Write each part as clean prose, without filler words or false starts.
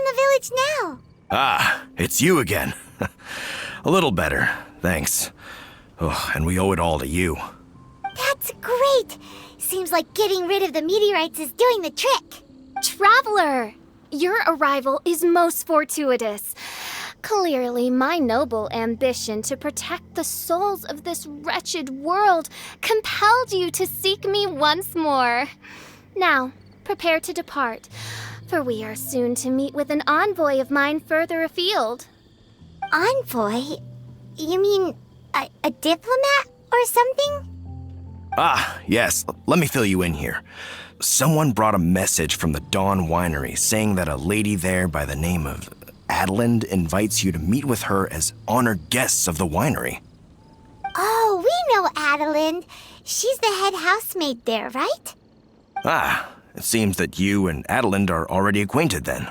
the village now? Ah, it's you again. A little better, thanks. Oh, and we owe it all to you. That's great! Seems like getting rid of the meteorites is doing the trick. Traveler! Your arrival is most fortuitous. Clearly, my noble ambition to protect the souls of this wretched world compelled you to seek me once more. Now, prepare to depart, for we are soon to meet with an envoy of mine further afield. Envoy? You mean a diplomat or something? Ah, yes, let me fill you in here. Someone brought a message from the Dawn Winery saying that a lady there by the name of Adeline invites you to meet with her as honored guests of the winery. Oh, we know Adeline. She's the head housemaid there, right? Ah, it seems that you and Adeline are already acquainted then.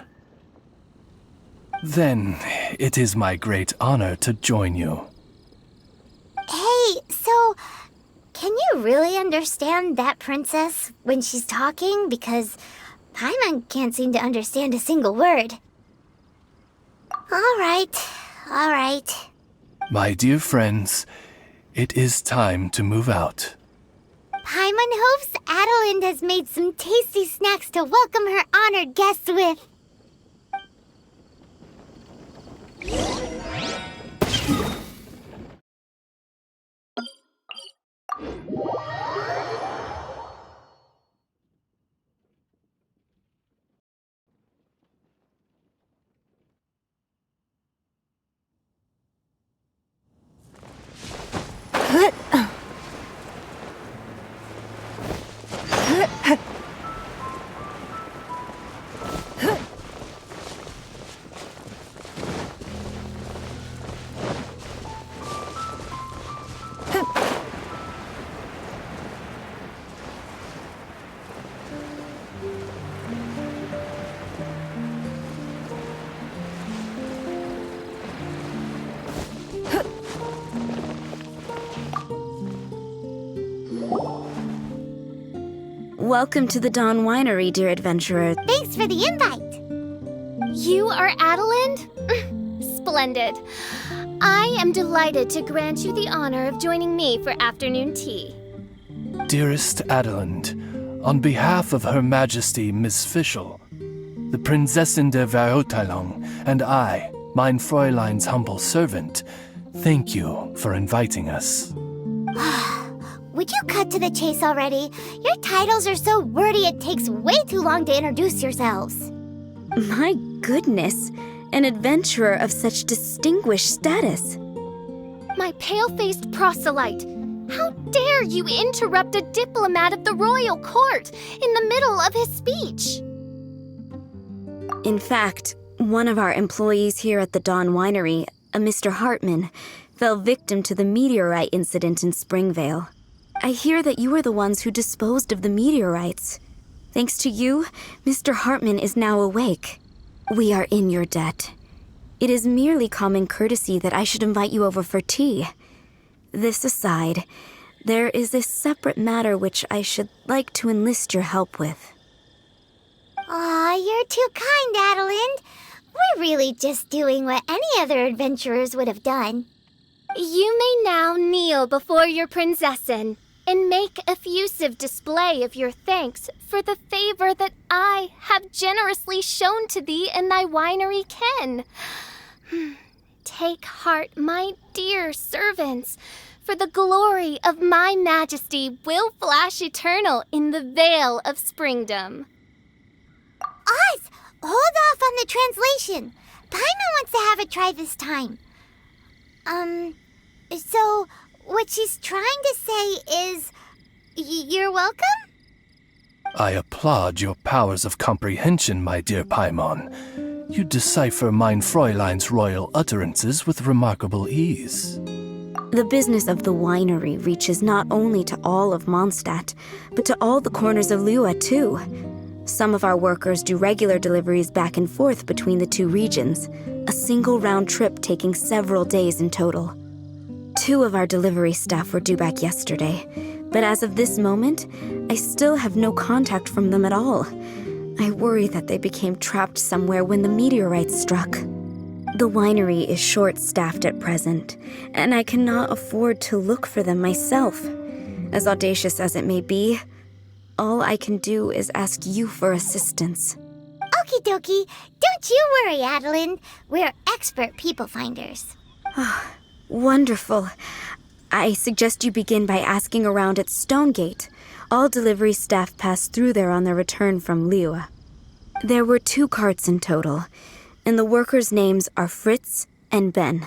Then it is my great honor to join you. Hey, so can you really understand that princess when she's talking? Because Paimon can't seem to understand a single word. All right. My dear friends, it is time to move out. Paimon hopes Adeline has made some tasty snacks to welcome her honored guests with. Welcome to the Dawn Winery, dear adventurer. Thanks for the invite. You are Adeline? Splendid. I am delighted to grant you the honor of joining me for afternoon tea. Dearest Adeline, on behalf of Her Majesty Miss Fischl, the Prinzessin der Verurteilung, and I, mein Fräulein's humble servant, thank you for inviting us. Would you cut to the chase already? Your titles are so wordy it takes way too long to introduce yourselves. My goodness, an adventurer of such distinguished status. My pale-faced proselyte, how dare you interrupt a diplomat of the royal court in the middle of his speech? In fact, one of our employees here at the Dawn Winery, a Mr. Hartman, fell victim to the meteorite incident in Springvale. I hear that you were the ones who disposed of the meteorites. Thanks to you, Mr. Hartman is now awake. We are in your debt. It is merely common courtesy that I should invite you over for tea. This aside, there is a separate matter which I should like to enlist your help with. Aw, you're too kind, Adeline. We're really just doing what any other adventurers would have done. You may now kneel before your Prinzessin and make effusive display of your thanks for the favor that I have generously shown to thee and thy winery ken. Take heart, my dear servants, for the glory of my majesty will flash eternal in the vale of springdom. Oz, hold off on the translation. Paimon wants to have a try this time. So what she's trying to say is, you're welcome? I applaud your powers of comprehension, my dear Paimon. You decipher mein Fräulein's royal utterances with remarkable ease. The business of the winery reaches not only to all of Mondstadt, but to all the corners of Lua, too. Some of our workers do regular deliveries back and forth between the two regions, a single round trip taking several days in total. 2 of our delivery staff were due back yesterday, but as of this moment, I still have no contact from them at all. I worry that they became trapped somewhere when the meteorite struck. The winery is short-staffed at present, and I cannot afford to look for them myself. As audacious as it may be, all I can do is ask you for assistance. Okie dokie. Don't you worry, Adeline. We're expert people finders. Wonderful. I suggest you begin by asking around at Stonegate. All delivery staff pass through there on their return from Liua. There were 2 carts in total, and the workers' names are Fritz and Ben.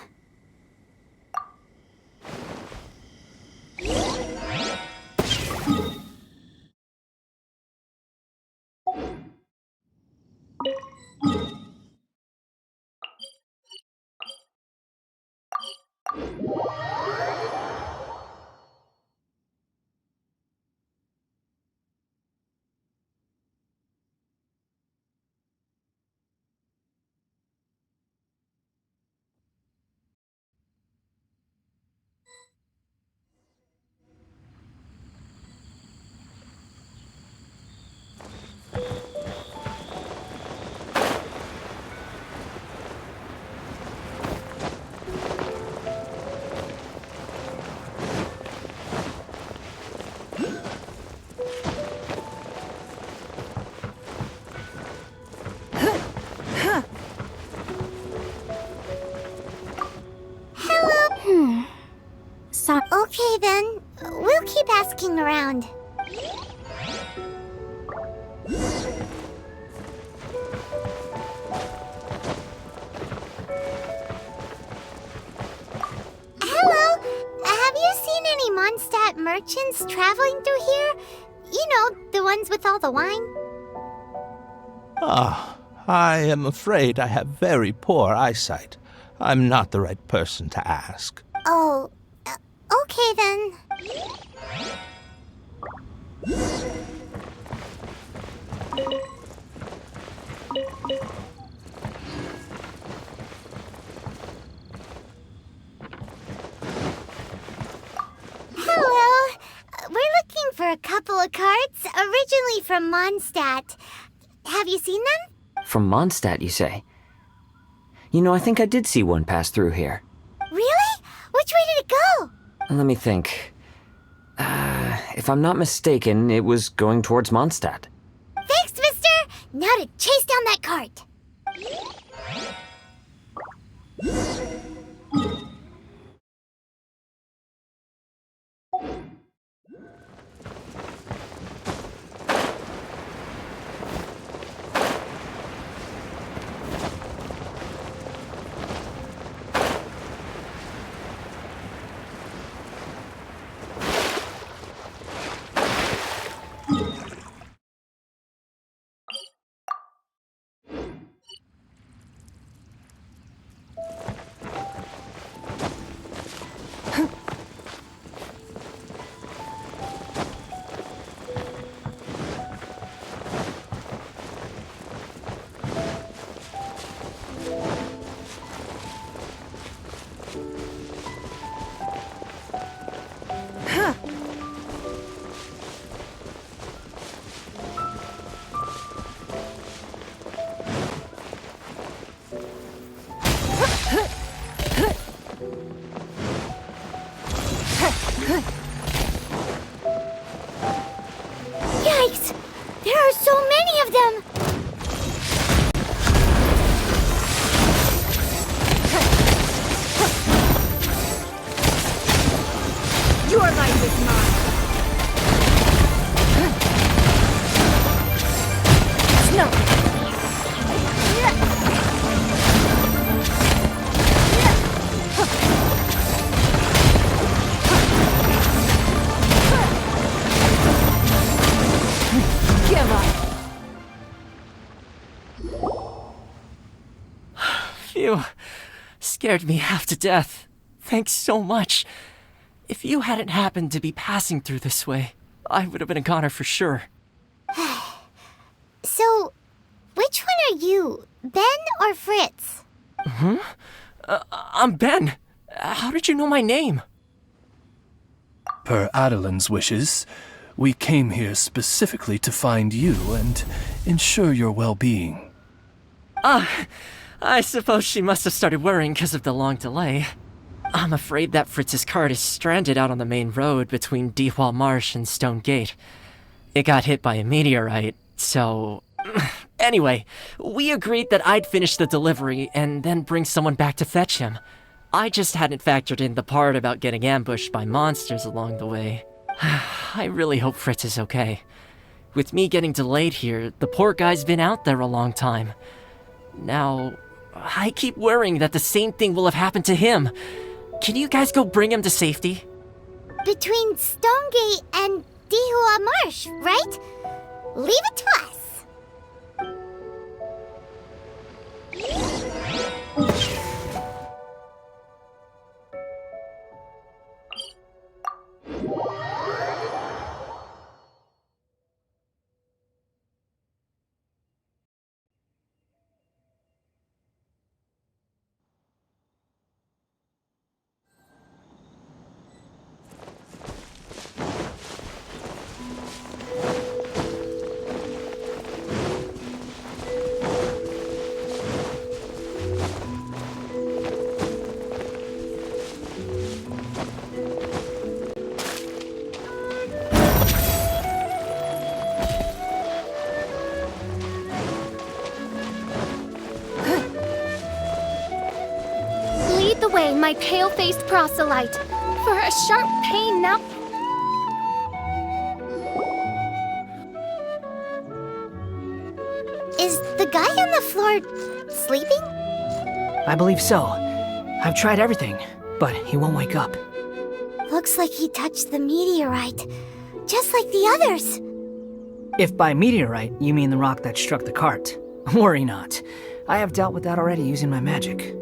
Okay then. We'll keep asking around. Hello? Have you seen any Mondstadt merchants traveling through here? You know, the ones with all the wine? I am afraid I have very poor eyesight. I'm not the right person to ask. Oh, okay then. Hello. We're looking for a couple of carts, originally from Mondstadt. Have you seen them? From Mondstadt, you say? You know, I think I did see one pass through here. Really? Which way did it go? Let me think. If I'm not mistaken, it was going towards Mondstadt. Thanks, mister! Now to chase down that cart. Yikes! There are so many of them! Your life is mine! No! Give up! Phew. Scared me half to death. Thanks so much. If you hadn't happened to be passing through this way, I would have been a goner for sure. So, which one are you, Ben or Fritz? I'm Ben. How did you know my name? Per Adeline's wishes, We came here specifically to find you and ensure your well-being. I suppose she must have started worrying because of the long delay. I'm afraid that Fritz's cart is stranded out on the main road between Dihua Marsh and Stone Gate. It got hit by a meteorite, so... Anyway, we agreed that I'd finish the delivery and then bring someone back to fetch him. I just hadn't factored in the part about getting ambushed by monsters along the way. I really hope Fritz is okay. With me getting delayed here, the poor guy's been out there a long time. Now, I keep worrying that the same thing will have happened to him. Can you guys go bring him to safety? Between Stonegate and Dihua Marsh, right? Leave it to us. Lead the way, my pale-faced proselyte. For a sharp pain now... Is the guy on the floor sleeping? I believe so. I've tried everything, but he won't wake up. Looks like he touched the meteorite, just like the others. If by meteorite you mean the rock that struck the cart, worry not. I have dealt with that already using my magic.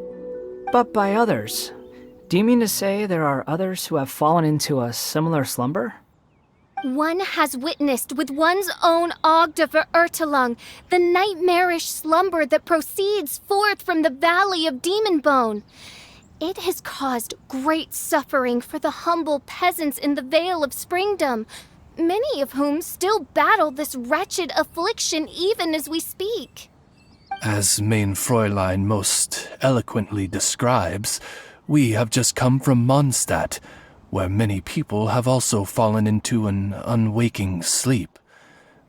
But by others, do you mean to say there are others who have fallen into a similar slumber? One has witnessed with one's own Ogda Verurtelung the nightmarish slumber that proceeds forth from the Valley of Demon Bone. It has caused great suffering for the humble peasants in the Vale of Springdom, many of whom still battle this wretched affliction even as we speak. As Main Fräulein most eloquently describes, we have just come from Mondstadt, where many people have also fallen into an unwaking sleep.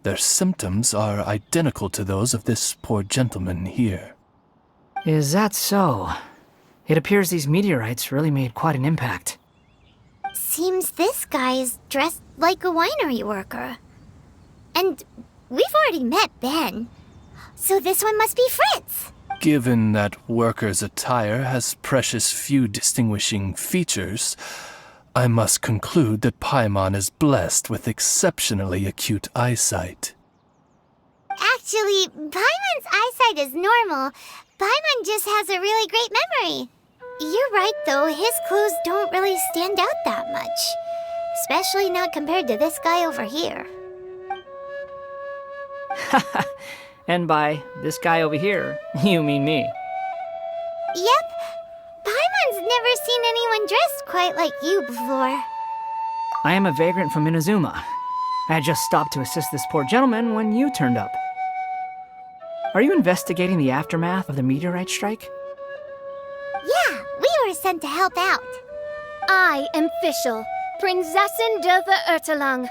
Their symptoms are identical to those of this poor gentleman here. Is that so? It appears these meteorites really made quite an impact. Seems this guy is dressed like a winery worker. And we've already met Ben, so this one must be Fritz. Given that worker's attire has precious few distinguishing features, I must conclude that Paimon is blessed with exceptionally acute eyesight. Actually, Paimon's eyesight is normal. Paimon just has a really great memory. You're right, though. His clothes don't really stand out that much. Especially not compared to this guy over here. And by this guy over here, you mean me. Yep. Paimon's never seen anyone dressed quite like you before. I am a vagrant from Inazuma. I had just stopped to assist this poor gentleman when you turned up. Are you investigating the aftermath of the meteorite strike? Yeah, we were sent to help out. I am Fischl, Prinzessin de Verurtelung,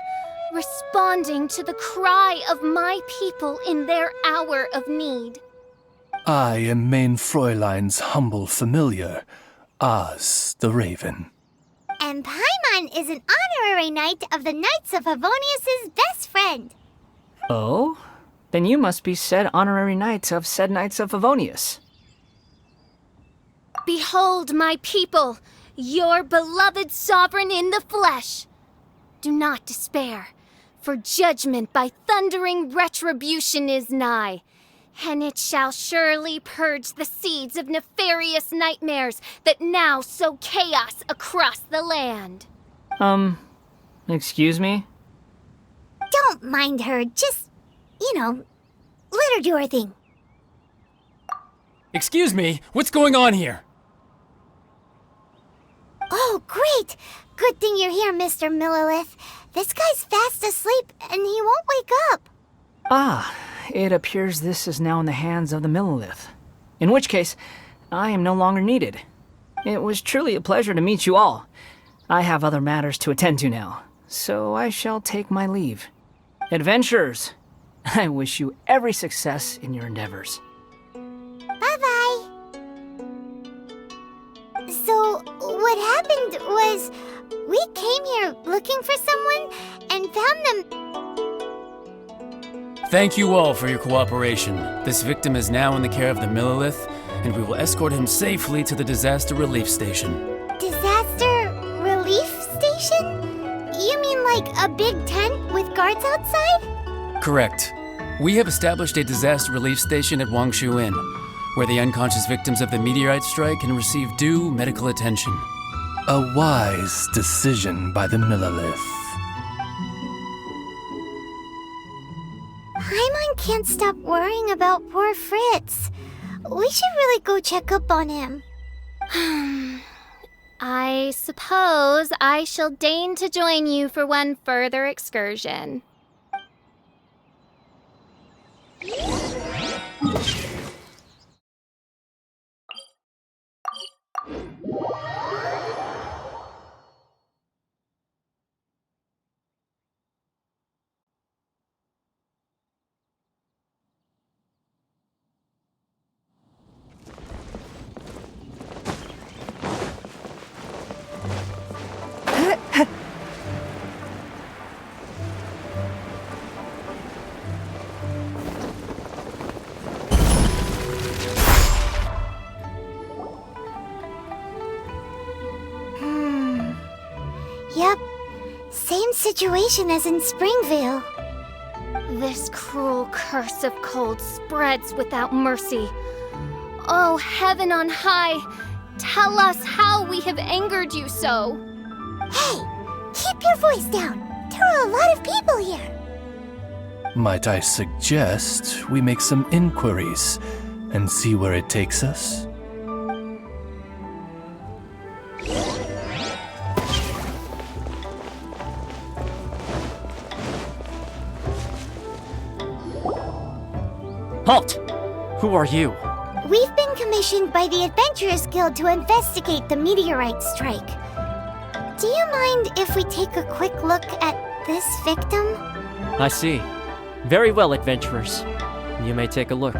responding to the cry of my people in their hour of need. I am Main Fräulein's humble familiar, Oz the Raven. And Paimon is an honorary knight of the Knights of Favonius' best friend. Oh? Then you must be said honorary knight of said Knights of Favonius. Behold my people, your beloved sovereign in the flesh. Do not despair, for judgment by thundering retribution is nigh, and it shall surely purge the seeds of nefarious nightmares that now sow chaos across the land. Excuse me? Don't mind her, just, let her do her thing. Excuse me, what's going on here? Oh, great! Good thing you're here, Mr. Millilith. This guy's fast asleep and he won't wake up. Ah, it appears this is now in the hands of the Millilith. In which case, I am no longer needed. It was truly a pleasure to meet you all. I have other matters to attend to now, so I shall take my leave. Adventurers, I wish you every success in your endeavors. Bye-bye. So, what happened was, we came here looking for someone and found them. Thank you all for your cooperation. This victim is now in the care of the Millilith, and we will escort him safely to the disaster relief station. Disaster relief station? You mean like a big tent with guards outside? Correct. We have established a disaster relief station at Wangshu Inn, where the unconscious victims of the meteorite strike can receive due medical attention. A wise decision by the Millilith. Paimon can't stop worrying about poor Fritz. We should really go check up on him. I suppose I shall deign to join you for one further excursion. Yep, same situation as in Springvale. This cruel curse of cold spreads without mercy. Oh, heaven on high, tell us how we have angered you so. Hey, keep your voice down. There are a lot of people here. Might I suggest we make some inquiries and see where it takes us? Halt! Who are you? We've been commissioned by the Adventurers Guild to investigate the meteorite strike. Do you mind if we take a quick look at this victim? I see. Very well, adventurers. You may take a look.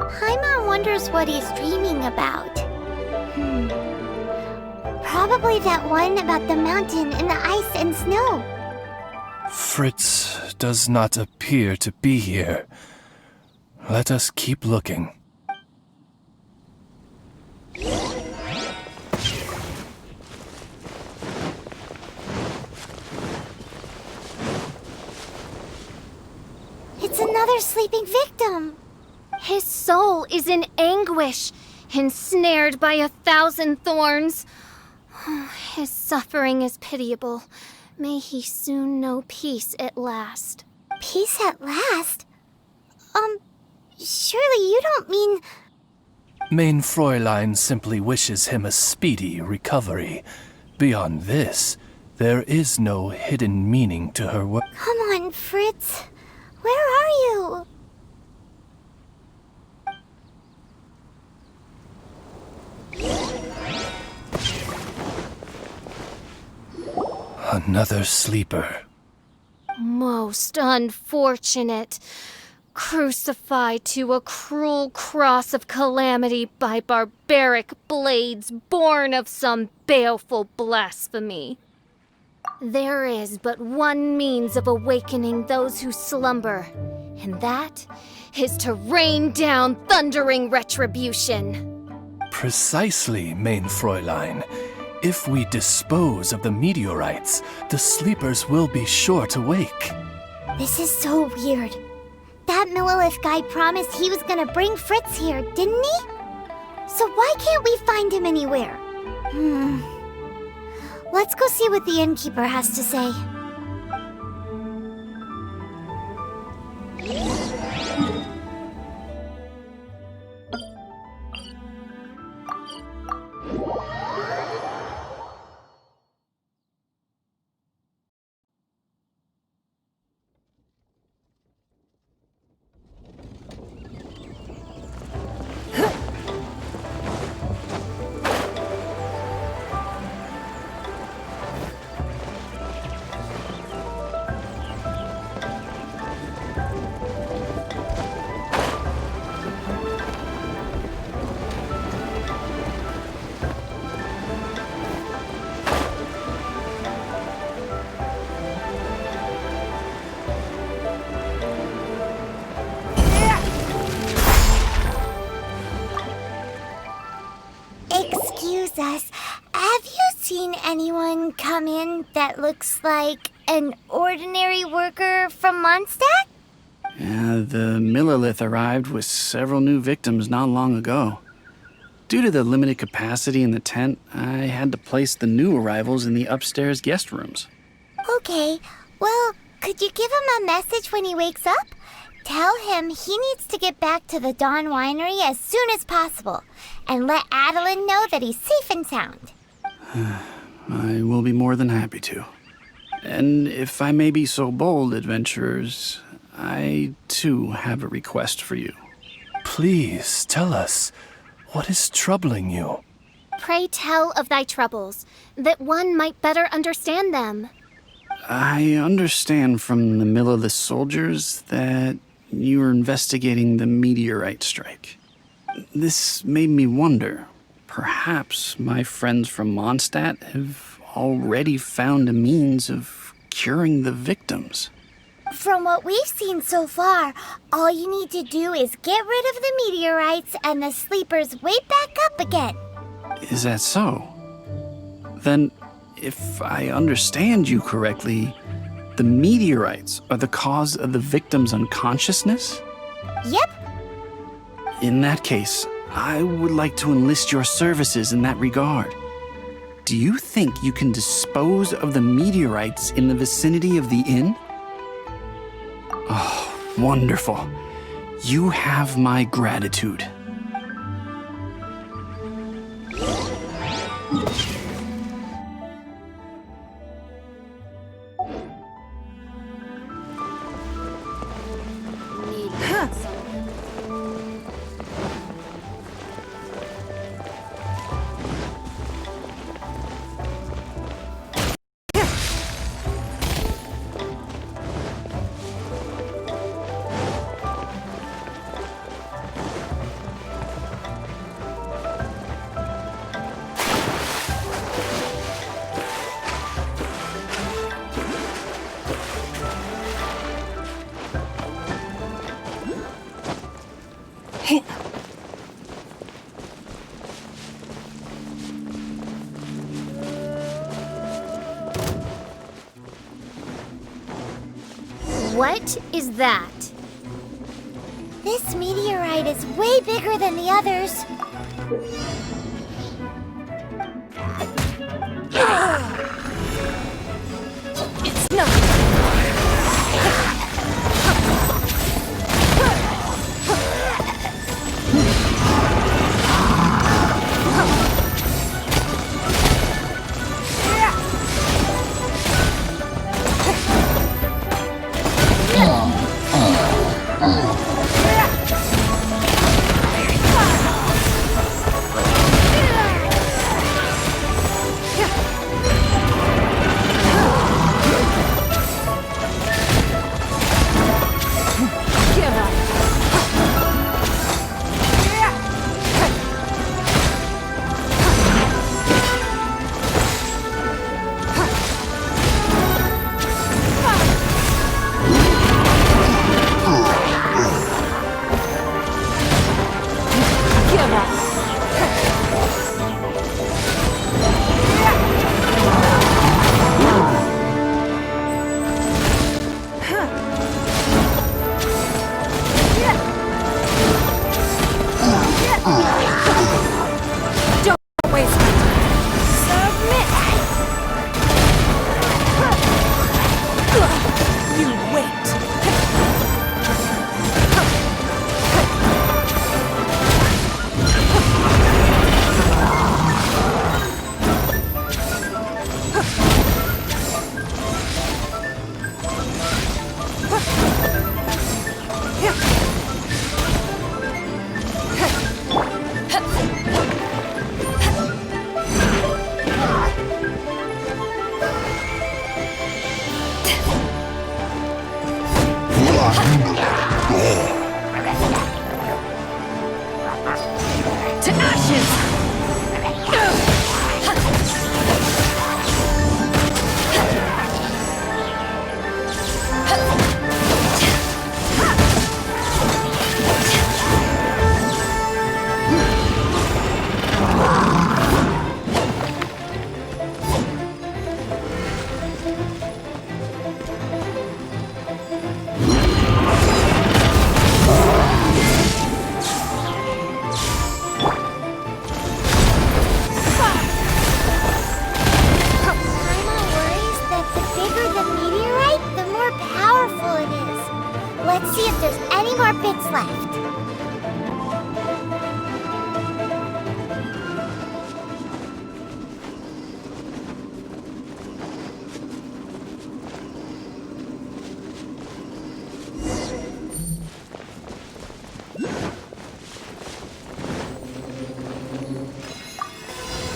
Paimon wonders what he's dreaming about. Probably that one about the mountain and the ice and snow. Fritz does not appear to be here. Let us keep looking. It's another sleeping victim. His soul is in anguish, ensnared by 1,000 thorns. His suffering is pitiable. May he soon know peace at last. Peace at last? Surely you don't mean... Main Fräulein simply wishes him a speedy recovery. Beyond this, there is no hidden meaning to her work. Come on, Fritz. Where are you? Another sleeper. Most unfortunate. Crucified to a cruel cross of calamity by barbaric blades born of some baleful blasphemy. There is but one means of awakening those who slumber, and that is to rain down thundering retribution. Precisely, Main Fräulein. If we dispose of the meteorites, the sleepers will be sure to wake. This is so weird. That Millilith guy promised he was gonna bring Fritz here, didn't he? So why can't we find him anywhere? Let's go see what the innkeeper has to say. that looks like an ordinary worker from Mondstadt? Yeah, the Millilith arrived with several new victims not long ago. Due to the limited capacity in the tent, I had to place the new arrivals in the upstairs guest rooms. Okay, well, could you give him a message when he wakes up? Tell him he needs to get back to the Dawn Winery as soon as possible, and let Adeline know that he's safe and sound. I will be more than happy to. And if I may be so bold, adventurers, I too have a request for you. Please tell us, what is troubling you? Pray tell of thy troubles, that one might better understand them. I understand from the Millilith soldiers that you are investigating the meteorite strike. This made me wonder, perhaps my friends from Mondstadt have already found a means of curing the victims. From what we've seen so far, all you need to do is get rid of the meteorites and the sleepers wake back up again. Is that so? Then, if I understand you correctly, the meteorites are the cause of the victim's unconsciousness? Yep. In that case, I would like to enlist your services in that regard. Do you think you can dispose of the meteorites in the vicinity of the inn? Oh, wonderful. You have my gratitude. What is that? This meteorite is way bigger than the others. It's not. Let's see if there's any more bits left.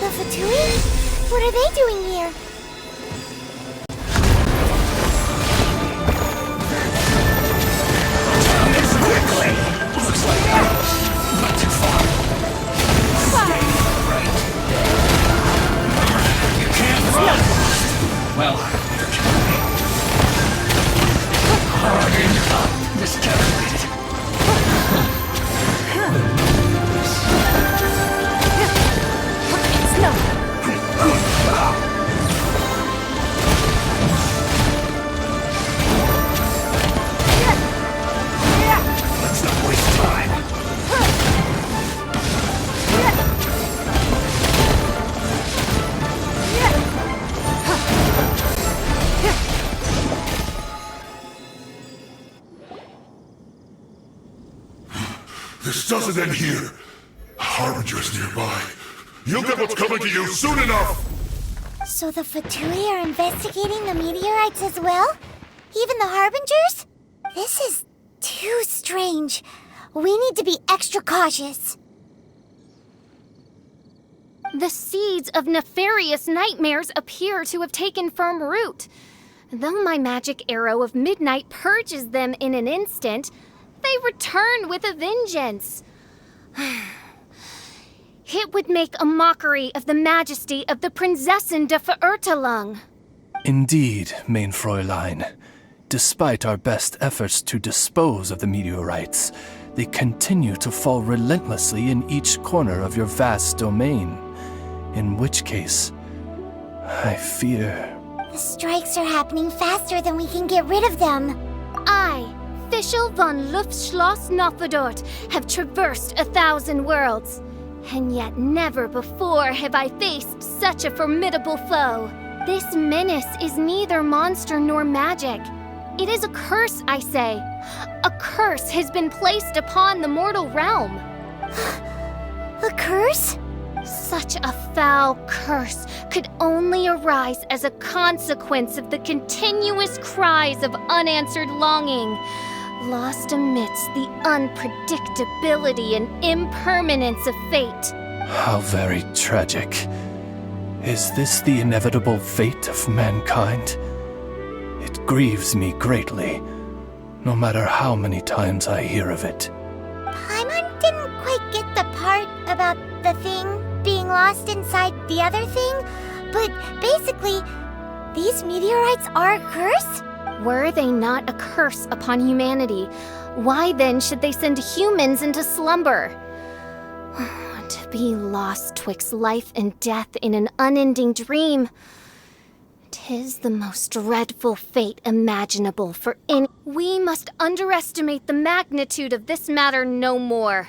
The Fatui? What are they doing here? This doesn't end here. Harbinger's nearby. You'll get what's coming to you soon enough! So the Fatui are investigating the meteorites as well? Even the Harbingers? This is too strange. We need to be extra cautious. The seeds of nefarious nightmares appear to have taken firm root. Though my magic arrow of midnight purges them in an instant, they return with a vengeance. It would make a mockery of the majesty of the Prinzessin de Verurtelung. Indeed, mein Fräulein. Despite our best efforts to dispose of the meteorites, they continue to fall relentlessly in each corner of your vast domain. In which case, I fear... The strikes are happening faster than we can get rid of them. I, Fischl von Luftschloss Nofedort, have traversed 1,000 worlds. And yet never before have I faced such a formidable foe. This menace is neither monster nor magic. It is a curse, I say. A curse has been placed upon the mortal realm. A curse? Such a foul curse could only arise as a consequence of the continuous cries of unanswered longing, lost amidst the unpredictability and impermanence of fate. How very tragic. Is this the inevitable fate of mankind? It grieves me greatly, no matter how many times I hear of it. Paimon didn't quite get the part about the thing being lost inside the other thing, but basically, these meteorites are a curse? Were they not a curse upon humanity, why then should they send humans into slumber? To be lost twixt life and death in an unending dream. 'Tis the most dreadful fate imaginable for any... We must underestimate the magnitude of this matter no more.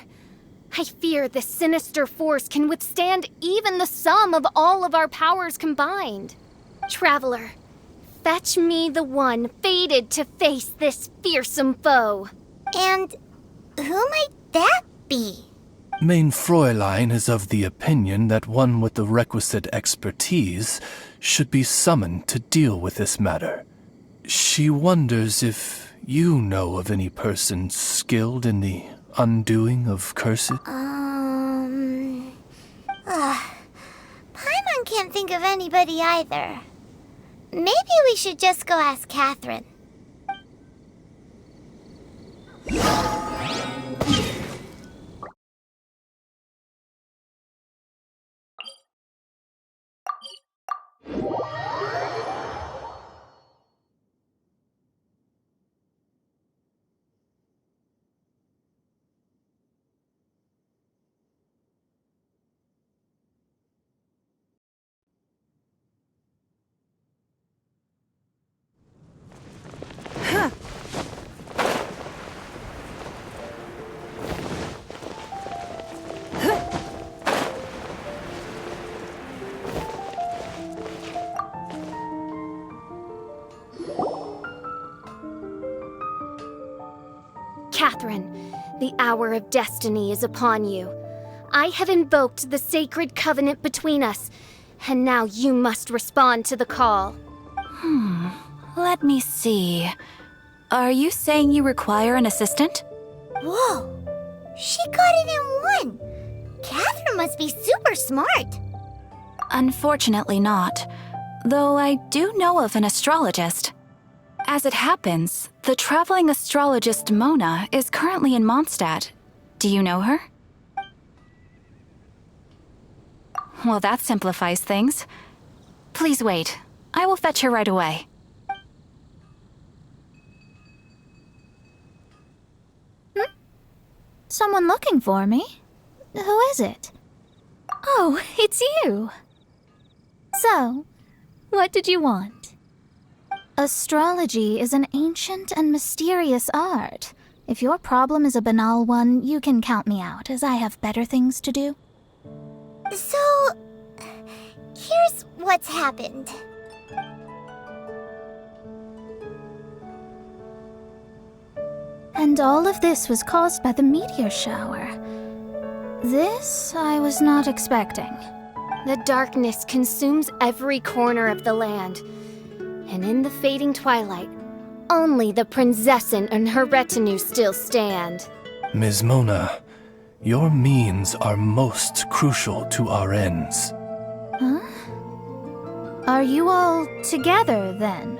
I fear this sinister force can withstand even the sum of all of our powers combined. Traveler, fetch me the one fated to face this fearsome foe. And who might that be? Mein Fräulein is of the opinion that one with the requisite expertise should be summoned to deal with this matter. She wonders if you know of any person skilled in the undoing of curses. Paimon can't think of anybody either. Maybe we should just go ask Catherine. Catherine, the hour of destiny is upon you. I have invoked the sacred covenant between us, and now you must respond to the call. Let me see. Are you saying you require an assistant? Whoa! She got it in one! Catherine must be super smart! Unfortunately not, though I do know of an astrologist. As it happens, the traveling astrologist Mona is currently in Mondstadt. Do you know her? Well, that simplifies things. Please wait. I will fetch her right away. Someone looking for me? Who is it? Oh, it's you! So, what did you want? Astrology is an ancient and mysterious art. If your problem is a banal one, you can count me out, as I have better things to do. So, here's what's happened. And all of this was caused by the meteor shower. This I was not expecting. The darkness consumes every corner of the land, and in the fading twilight, only the Prinzessin and her retinue still stand. Ms. Mona, your means are most crucial to our ends. Huh? Are you all together, then?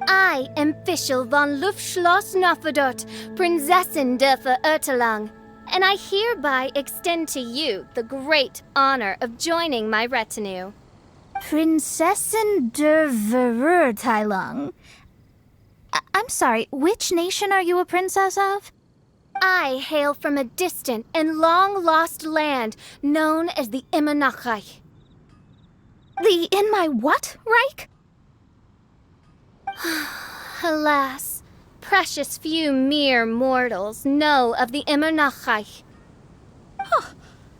I am Fischl von Luftschloss Nafadot, Prinzessin der Verirrtelang, and I hereby extend to you the great honor of joining my retinue. Prinzessin der Verirrtelang? I'm sorry, which nation are you a princess of? I hail from a distant and long-lost land known as the Immernachtreich. The in my what, Reich? Alas, precious few mere mortals know of the Immernachtreich.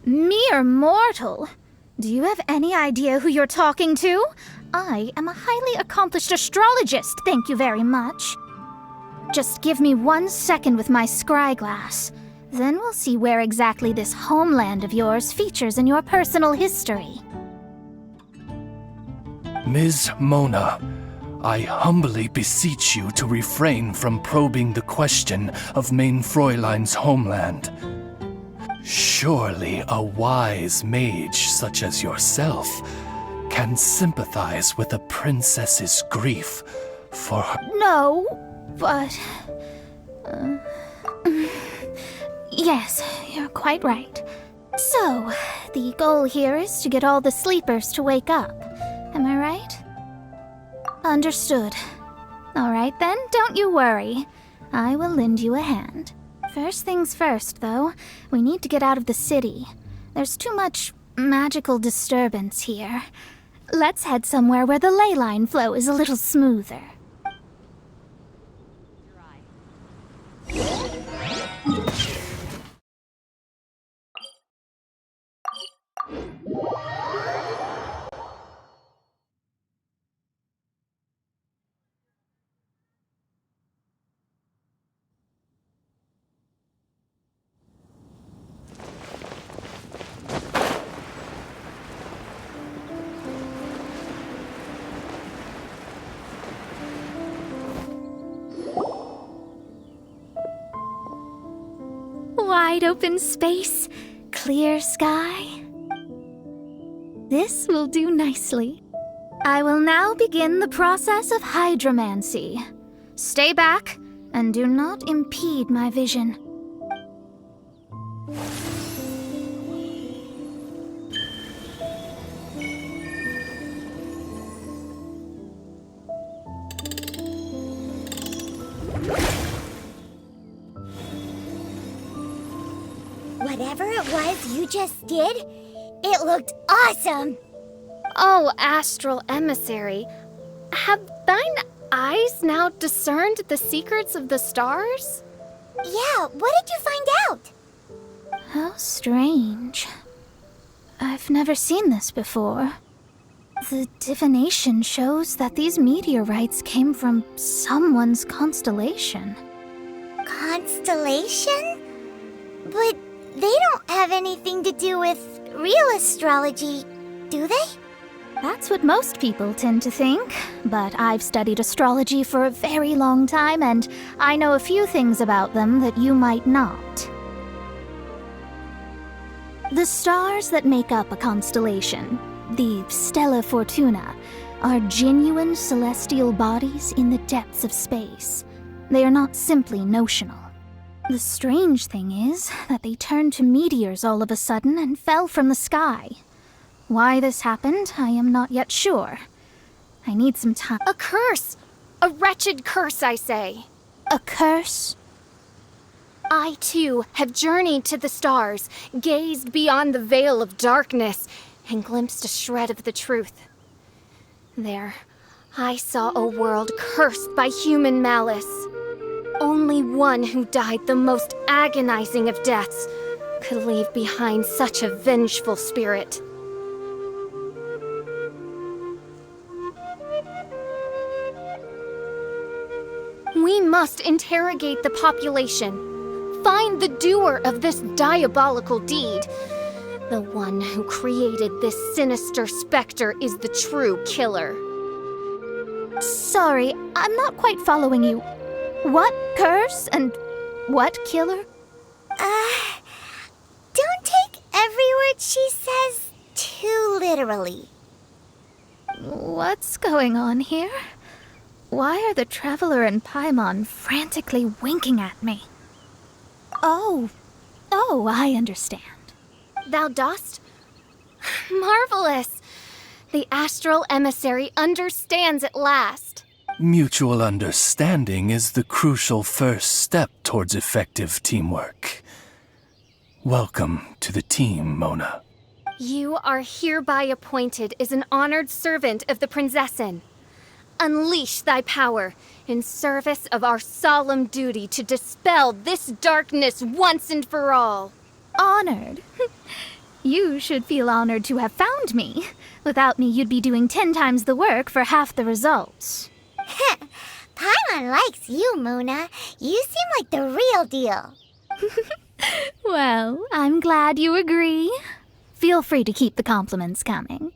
Mere mortal? Do you have any idea who you're talking to? I am a highly accomplished astrologist, thank you very much. Just give me 1 second with my scryglass. Then we'll see where exactly this homeland of yours features in your personal history. Ms. Mona, I humbly beseech you to refrain from probing the question of Main Fräulein's homeland. Surely a wise mage such as yourself can sympathize with a princess's grief for her. No, but... yes, you're quite right. So, the goal here is to get all the sleepers to wake up. Am I right? Understood. All right then, don't you worry. I will lend you a hand. First things first, though, we need to get out of the city. There's too much magical disturbance here. Let's head somewhere where the ley line flow is a little smoother. Wide open space, clear sky. This will do nicely. I will now begin the process of hydromancy. Stay back and do not impede my vision. Whatever it was you just did, it looked awesome! Oh, astral emissary, have thine eyes now discerned the secrets of the stars? Yeah, what did you find out? How strange. I've never seen this before. The divination shows that these meteorites came from someone's constellation. Constellation? But they don't have anything to do with real astrology, do they? That's what most people tend to think, but I've studied astrology for a very long time, and I know a few things about them that you might not. The stars that make up a constellation, the Stella Fortuna, are genuine celestial bodies in the depths of space. They are not simply notional. The strange thing is that they turned to meteors all of a sudden and fell from the sky. Why this happened, I am not yet sure. I need some time. A curse! A wretched curse, I say. A curse? I, too, have journeyed to the stars, gazed beyond the veil of darkness, and glimpsed a shred of the truth. There, I saw a world cursed by human malice. Only one who died the most agonizing of deaths could leave behind such a vengeful spirit. We must interrogate the population. Find the doer of this diabolical deed. The one who created this sinister specter is the true killer. Sorry, I'm not quite following you. What curse and what killer? Don't take every word she says too literally. What's going on here? Why are the Traveler and Paimon frantically winking at me? Oh, I understand. Thou dost? Marvelous! The astral emissary understands at last. Mutual understanding is the crucial first step towards effective teamwork. Welcome to the team, Mona. You are hereby appointed as an honored servant of the Prinzessin. Unleash thy power in service of our solemn duty to dispel this darkness once and for all. Honored? You should feel honored to have found me. Without me, you'd be doing 10 times the work for half the results. Paimon likes you, Mona. You seem like the real deal. Well, I'm glad you agree. Feel free to keep the compliments coming.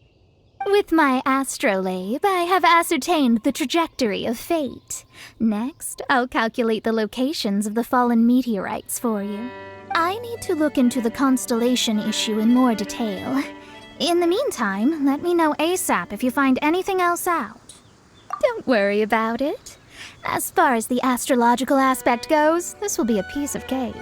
With my astrolabe, I have ascertained the trajectory of fate. Next, I'll calculate the locations of the fallen meteorites for you. I need to look into the constellation issue in more detail. In the meantime, let me know ASAP if you find anything else out. Don't worry about it. As far as the astrological aspect goes, this will be a piece of cake.